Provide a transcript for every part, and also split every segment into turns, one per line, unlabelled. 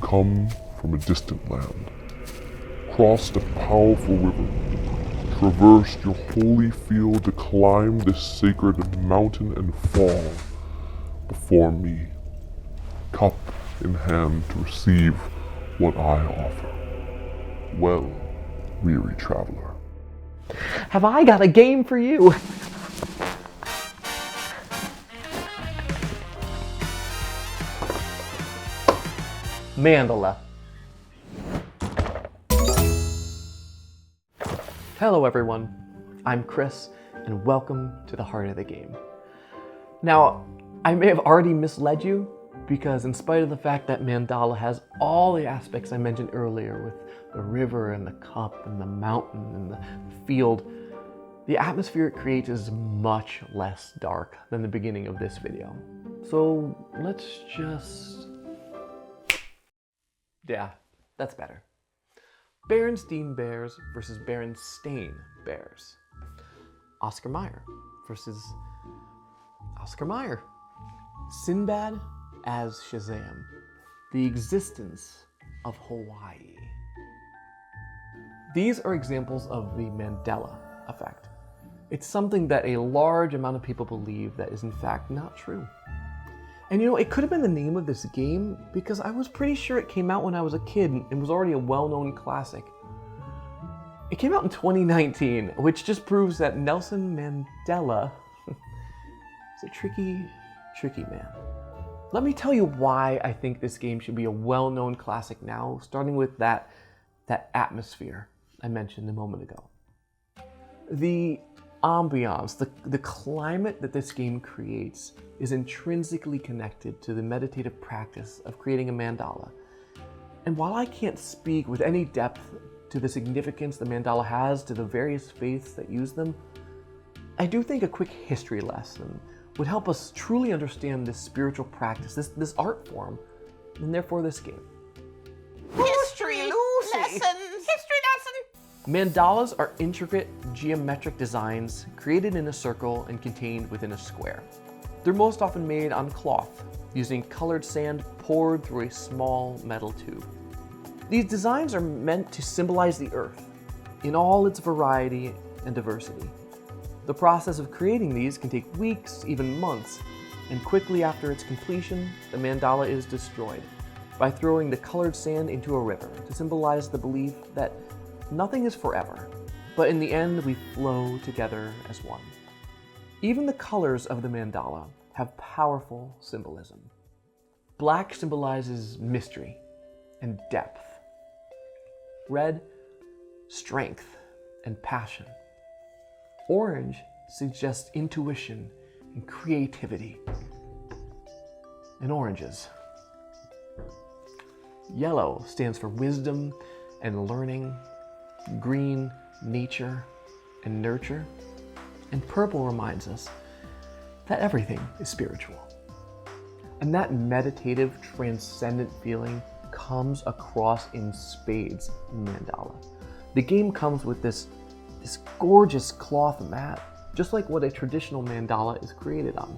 come from a distant land, crossed a powerful river, traversed your holy field to climb this sacred mountain and fall before me, cup in hand to receive what I offer. Well, weary traveler.
Have I got a game for you? Mandala. Hello everyone, I'm Chris, and welcome to the heart of the game. Now, I may have already misled you, because in spite of the fact that Mandala has all the aspects I mentioned earlier with the river and the cup and the mountain and the field, the atmosphere it creates is much less dark than the beginning of this video. So let's just... Yeah, that's better. Berenstain Bears versus Berenstain Bears. Oscar Mayer versus Oscar Mayer. Sinbad as Shazam. The existence of Hawaii. These are examples of the Mandela effect. It's something that a large amount of people believe that is in fact not true. And you know, it could have been the name of this game because I was pretty sure it came out when I was a kid and was already a well-known classic. It came out in 2019, which just proves that Nelson Mandela is a tricky man. Let me tell you why I think this game should be a well-known classic now, starting with that atmosphere I mentioned a moment ago. The ambiance, the climate that this game creates is intrinsically connected to the meditative practice of creating a mandala. And while I can't speak with any depth to the significance the mandala has to the various faiths that use them, I do think a quick history lesson would help us truly understand this spiritual practice, this art form, and therefore this game.
History lesson! History lesson!
Mandalas are intricate geometric designs created in a circle and contained within a square. They're most often made on cloth, using colored sand poured through a small metal tube. These designs are meant to symbolize the earth in all its variety and diversity. The process of creating these can take weeks, even months, and quickly after its completion, the mandala is destroyed by throwing the colored sand into a river to symbolize the belief that nothing is forever, but in the end we flow together as one. Even the colors of the mandala have powerful symbolism. Black symbolizes mystery and depth. Red, strength and passion. Orange suggests intuition and creativity. And oranges. Yellow stands for wisdom and learning. Green, nature and nurture. And purple reminds us that everything is spiritual. And that meditative, transcendent feeling comes across in spades in Mandala. The game comes with this gorgeous cloth mat, just like what a traditional mandala is created on.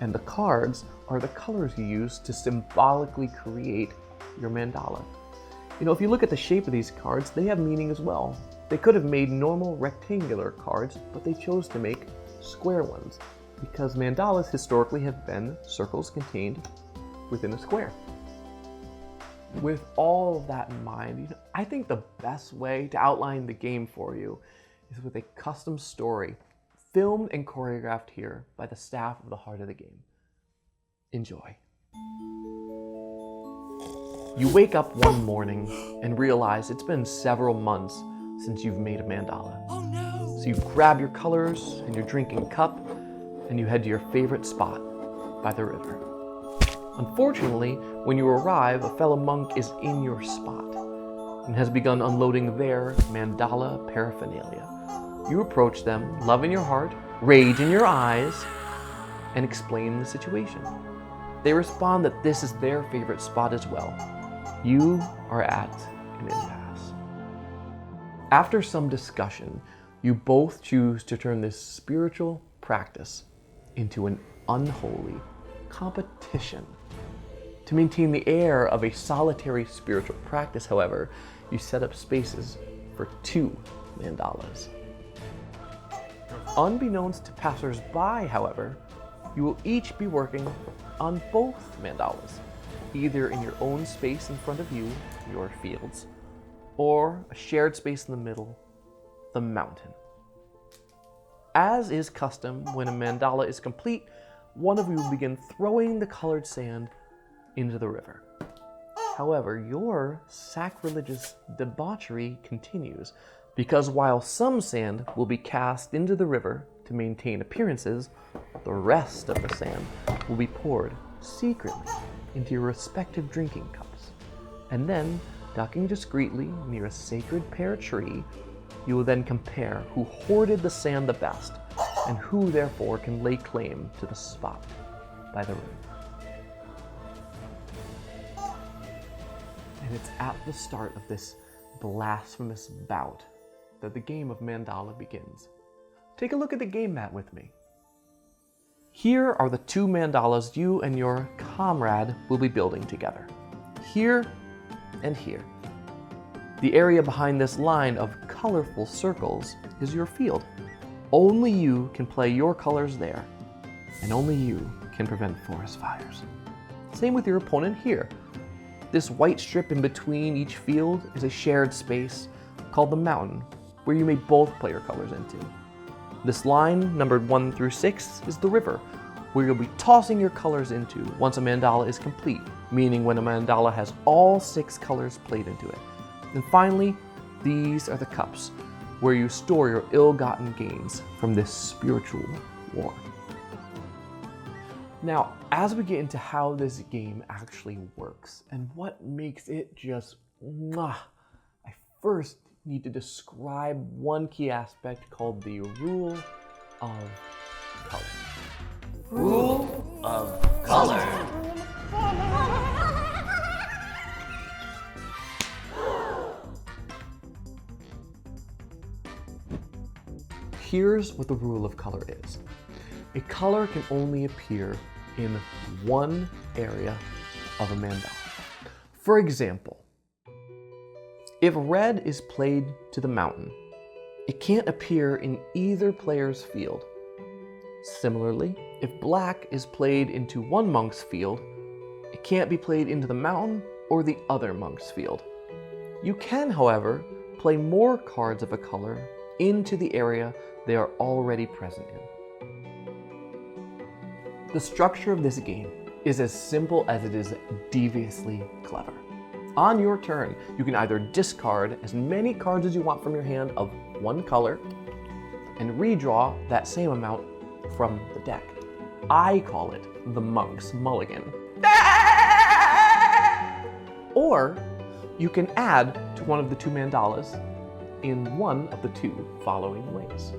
And the cards are the colors you use to symbolically create your mandala. You know, if you look at the shape of these cards, they have meaning as well. They could have made normal rectangular cards, but they chose to make square ones because mandalas historically have been circles contained within a square. With all of that in mind, I think the best way to outline the game for you is with a custom story filmed and choreographed here by the staff of the Heart of the Game. Enjoy. You wake up one morning and realize it's been several months since you've made a mandala.
Oh no!
So you grab your colors and your drinking cup and you head to your favorite spot by the river. Unfortunately, when you arrive, a fellow monk is in your spot and has begun unloading their mandala paraphernalia. You approach them, love in your heart, rage in your eyes, and explain the situation. They respond that this is their favorite spot as well. You are at an impasse. After some discussion, you both choose to turn this spiritual practice into an unholy competition to To maintain the air of a solitary spiritual practice, however, you set up spaces for 2 mandalas. Unbeknownst to passers-by, however, you will each be working on both mandalas, either in your own space in front of you, your fields, or a shared space in the middle, the mountain. As is custom, when a mandala is complete, one of you will begin throwing the colored sand into the river. However, your sacrilegious debauchery continues, because while some sand will be cast into the river to maintain appearances, the rest of the sand will be poured secretly into your respective drinking cups. And then, ducking discreetly near a sacred pear tree, you will then compare who hoarded the sand the best, and who therefore can lay claim to the spot by the river. And it's at the start of this blasphemous bout that the game of Mandala begins. Take a look at the game mat with me. Here are the 2 mandalas you and your comrade will be building together. Here and here. The area behind this line of colorful circles is your field. Only you can play your colors there, and only you can prevent forest fires. Same with your opponent here. This white strip in between each field is a shared space called the mountain, where you may both play your colors into. This line, numbered 1 through 6, is the river, where you'll be tossing your colors into once a mandala is complete, meaning when a mandala has all 6 colors played into it. And finally, these are the cups, where you store your ill-gotten gains from this spiritual war. Now, as we get into how this game actually works and what makes it just mwah, I first need to describe one key aspect called the rule of color.
Rule of color.
Here's what the rule of color is. A color can only appear in one area of a mandala. For example, if red is played to the mountain, it can't appear in either player's field. Similarly, if black is played into one monk's field, it can't be played into the mountain or the other monk's field. You can, however, play more cards of a color into the area they are already present in. The structure of this game is as simple as it is deviously clever. On your turn, you can either discard as many cards as you want from your hand of one color and redraw that same amount from the deck. I call it the Monk's Mulligan. Or you can add to one of the 2 mandalas in one of the 2 following ways.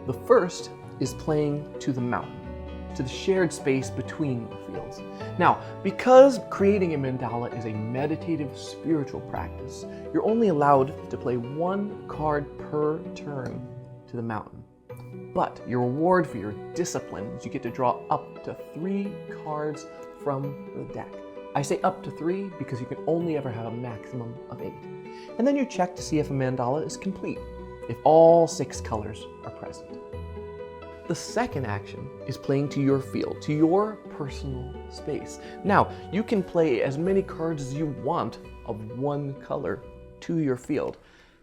The first is playing to the mountain, to the shared space between the fields. Now, because creating a mandala is a meditative spiritual practice, you're only allowed to play 1 card per turn to the mountain. But your reward for your discipline is you get to draw up to 3 cards from the deck. I say up to 3 because you can only ever have a maximum of 8. And then you check to see if a mandala is complete, if all 6 colors are present. The second action is playing to your field, to your personal space. Now, you can play as many cards as you want of one color to your field.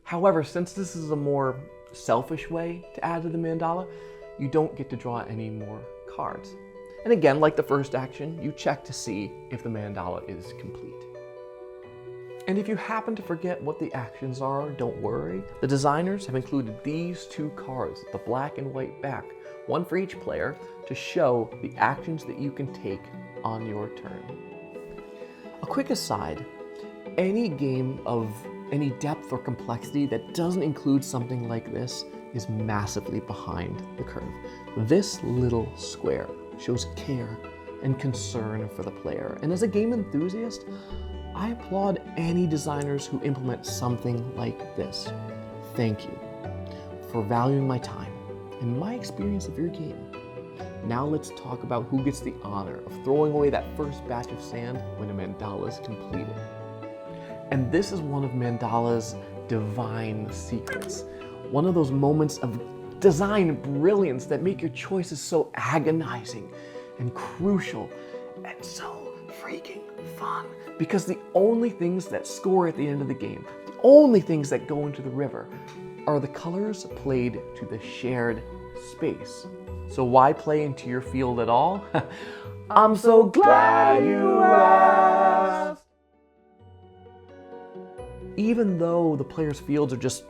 However, since this is a more selfish way to add to the mandala, you don't get to draw any more cards. And again, like the first action, you check to see if the mandala is complete. And if you happen to forget what the actions are, don't worry. The designers have included these 2 cards, the black and white back, one for each player, to show the actions that you can take on your turn. A quick aside, any game of any depth or complexity that doesn't include something like this is massively behind the curve. This little square shows care and concern for the player. And as a game enthusiast, I applaud any designers who implement something like this. Thank you for valuing my time and my experience of your game. Now let's talk about who gets the honor of throwing away that first batch of sand when a mandala is completed. And this is one of Mandala's divine secrets. One of those moments of design brilliance that make your choices so agonizing and crucial and so freaking fun. Because the only things that score at the end of the game, the only things that go into the river, are the colors played to the shared space. So why play into your field at all? I'm so glad you asked. Even though the players' fields are just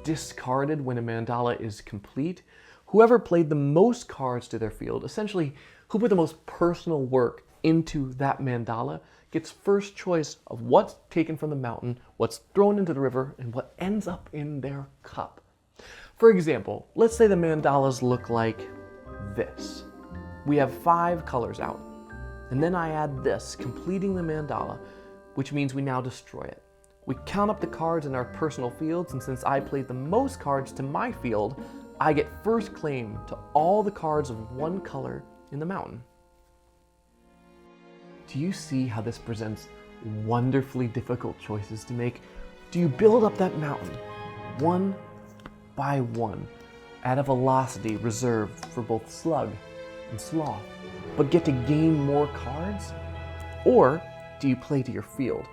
discarded when a mandala is complete, whoever played the most cards to their field, essentially who put the most personal work into that mandala, gets first choice of what's taken from the mountain, what's thrown into the river, and what ends up in their cup. For example, let's say the mandalas look like this. We have 5 colors out, and then I add this, completing the mandala, which means we now destroy it. We count up the cards in our personal fields, and since I played the most cards to my field, I get first claim to all the cards of one color in the mountain. Do you see how this presents wonderfully difficult choices to make? Do you build up that mountain one by one at a velocity reserved for both slug and sloth, but get to gain more cards? Or do you play to your field,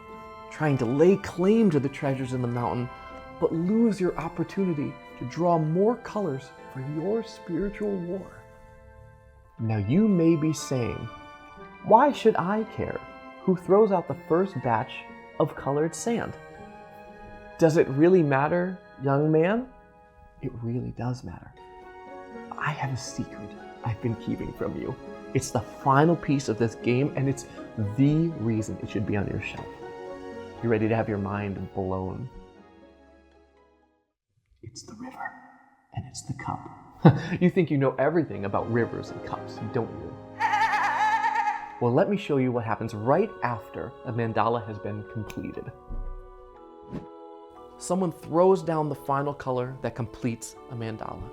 trying to lay claim to the treasures in the mountain, but lose your opportunity to draw more colors for your spiritual war? Now you may be saying, why should I care who throws out the first batch of colored sand? Does it really matter, young man? It really does matter. I have a secret I've been keeping from you. It's the final piece of this game, and it's the reason it should be on your shelf. You ready to have your mind blown? It's the river, and it's the cup. You think you know everything about rivers and cups, don't you? Well, let me show you what happens right after a mandala has been completed. Someone throws down the final color that completes a mandala.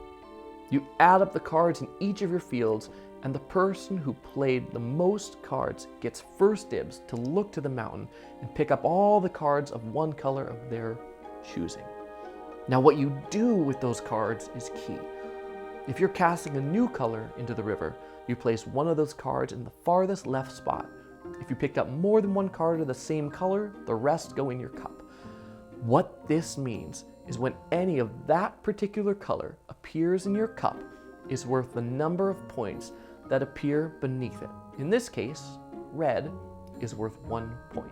You add up the cards in each of your fields, and the person who played the most cards gets first dibs to look to the mountain and pick up all the cards of one color of their choosing. Now, what you do with those cards is key. If you're casting a new color into the river, you place one of those cards in the farthest left spot. If you picked up more than one card of the same color, the rest go in your cup. What this means is when any of that particular color appears in your cup is worth the number of points that appear beneath it. In this case, red is worth 1 point.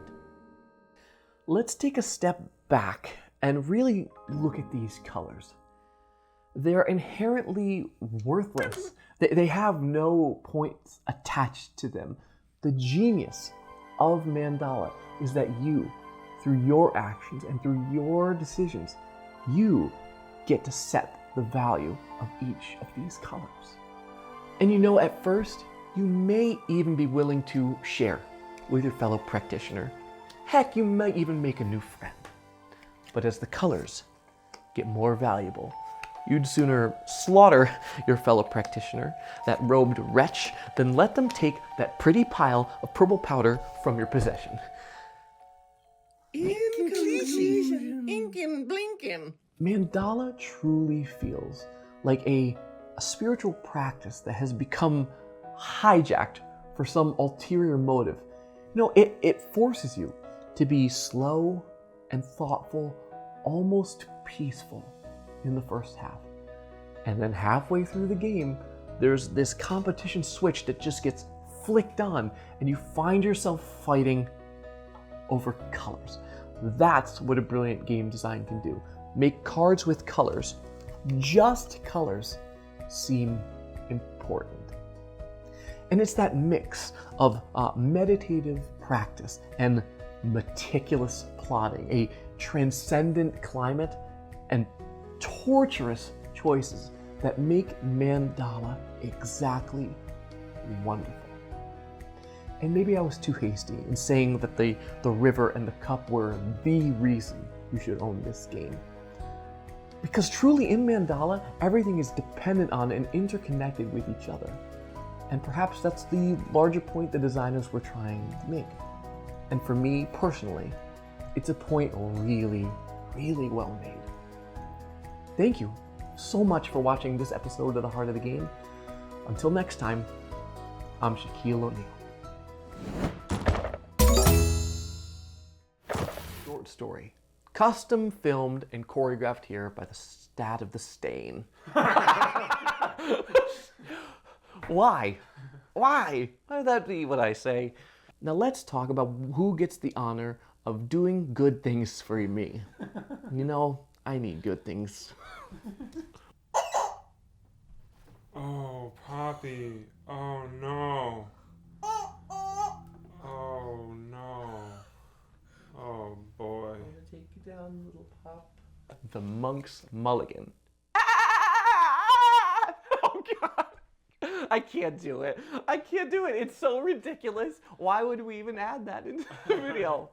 Let's take a step back and really look at these colors. They're inherently worthless. They have no points attached to them. The genius of mandala is that you, through your actions and through your decisions, you get to set the value of each of these colors. And you know, at first, you may even be willing to share with your fellow practitioner. Heck, you might even make a new friend. But as the colors get more valuable, you'd sooner slaughter your fellow practitioner, that robed wretch, than let them take that pretty pile of purple powder from your possession.
In conclusion, inkin' blinkin'.
Mandala truly feels like a spiritual practice that has become hijacked for some ulterior motive. You know, it forces you to be slow and thoughtful, almost peaceful in the first half. And then halfway through the game, there's this competition switch that just gets flicked on, and you find yourself fighting over colors. That's what a brilliant game design can do. Make cards with colors, just colors, seem important. And it's that mix of meditative practice and meticulous plotting, a transcendent climate, and torturous choices that make mandala exactly wonderful. And maybe I was too hasty in saying that the river and the cup were the reason you should own this game. Because truly in mandala, everything is dependent on and interconnected with each other. And perhaps that's the larger point the designers were trying to make. And for me personally, it's a point really, really well made. Thank you so much for watching this episode of The Heart of the Game. Until next time, I'm Shaquille O'Neal. Short story. Custom filmed and choreographed here by the Stat of the Stain. Why? Why? Why would that be what I say? Now let's talk about who gets the honor of doing good things for me. You know, I need good things.
Oh, Poppy. Oh, no. Oh, no. Oh, boy.
Take you down, little pop. The Monk's Mulligan. Oh, God. I can't do it. I can't do it. It's so ridiculous. Why would we even add that into the video?